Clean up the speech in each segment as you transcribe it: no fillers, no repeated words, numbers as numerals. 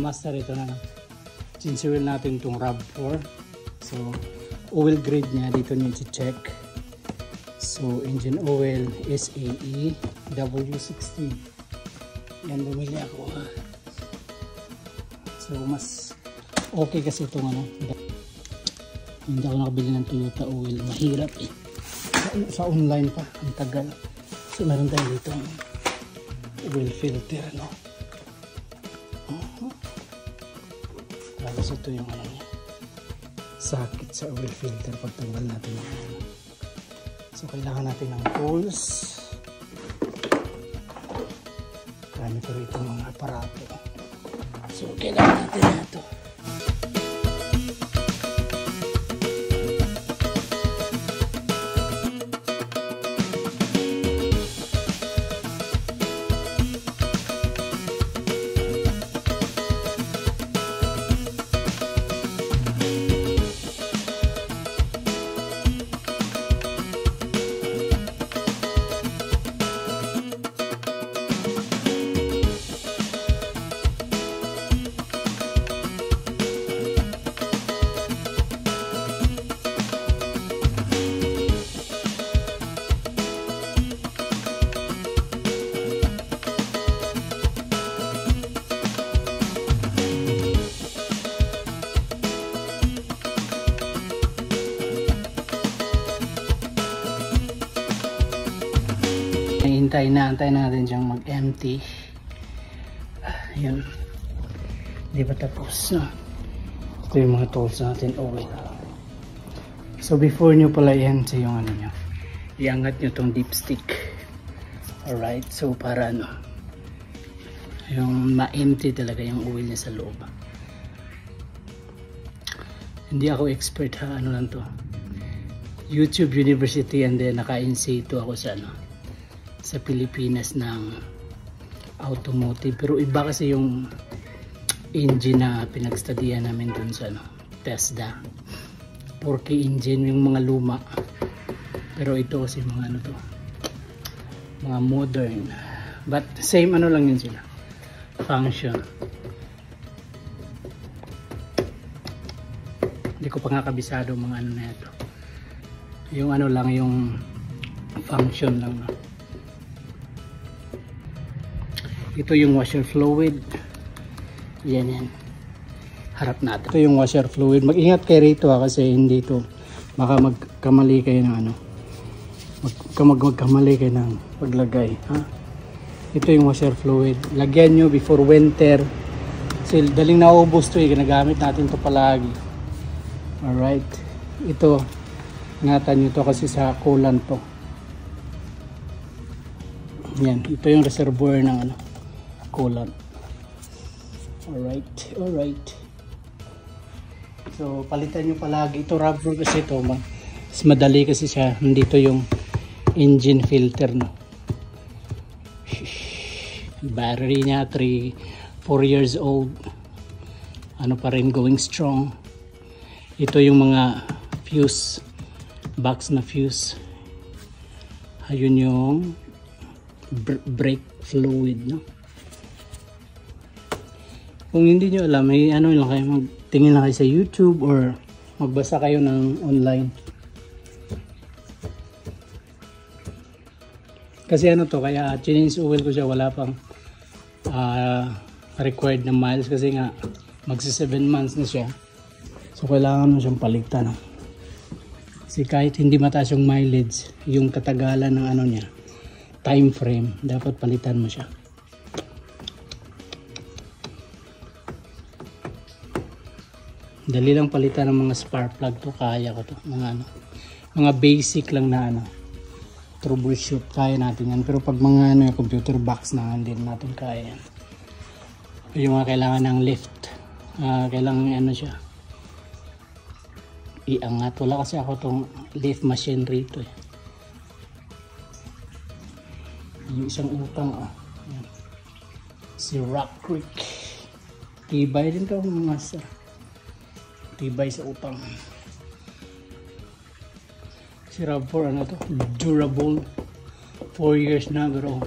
master ito na. Since oil natin itong RAV4. So, oil grade niya dito niyo i-check. So, engine oil SAE W60. Yan, bumili ako. So, mas okay kasi itong ano. Hindi ako nakabili ng Toyota oil. Mahirap eh. Sa online pa. Ang tagal. So, meron tayo dito oil filter, no? Tapos ito yung ano niya. Sakit sa oil filter pagtanggal natin yung ano. So, kailangan natin ng tools. Marami pa rito mga aparato. So, kailangan natin na ito. Antayin natin siyang mag-empty. Ayun. Hindi pa tapos. Ito yung mga tools natin. Oil. So before nyo pala i-empty yung ano nyo, iangat nyo tong dipstick. Alright. So para ano, yung ma-empty talaga yung oil niya sa loob. Hindi ako expert ha. Ano lang to. YouTube University, and then naka-in-situ ako sa ano, sa Pilipinas ng automotive, pero iba kasi yung engine na pinagstudian namin dun sa ano, Tesla 4K engine, yung mga luma, pero ito kasi mga ano to, mga modern, but same ano lang yun sila, function. Hindi ko pa nga kabisado mga ano na ito, yung ano lang, yung function lang, no? Ito yung washer fluid. Yan. Harap natin. Ito yung washer fluid. Mag-ingat kayo rito kasi hindi to. Baka magkamali kayo ng ano. Magkamali kayo ng paglagay. Ha? Ito yung washer fluid. Lagyan nyo before winter. Kasi daling naubos to eh. Ginagamit natin to palagi. Alright. Ito. Ingatan nyo to kasi sa coolant to. Yan. Ito yung reservoir ng ano, coolant. Alright. So, palitan nyo palagi. Ito rubber kasi ito. Mas madali kasi siya. Nandito yung engine filter, no. Battery niya 4 years old. Ano pa rin, going strong. Ito yung mga fuse. Box na fuse. Ayun yung brake fluid, no. Kung hindi nyo alam, may ano lang kayo, magtingin lang kayo sa YouTube or magbasa kayo ng online. Kasi ano to, kaya change oil ko siya, wala pang required na miles kasi nga magsi 7 months na siya. So kailangan mo siyang palitan, no? Kasi kahit hindi mataas yung mileage, yung katagalan ng ano niya, time frame, dapat palitan mo siya. Dali lang palitan ng mga spark plug to, kaya ko to. Mga basic lang na ano, troubleshoot, kaya natin yan. Pero pag mga ano, computer box na hindi natin kaya yan. Yung mga kailangan ng lift, kailangan ano siya, iangat. Wala kasi ako tong lift machine rito eh. Yung isang utang, si Rock Creek, tibay din to mga sir. Tibay sa utang. Si RAV4 ano to, durable, 4 years na, pero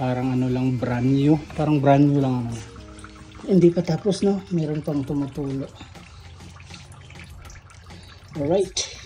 parang ano lang, brand new, parang brand new lang ano. Hindi pa tapos, no? Meron pang tumutulo. Alright.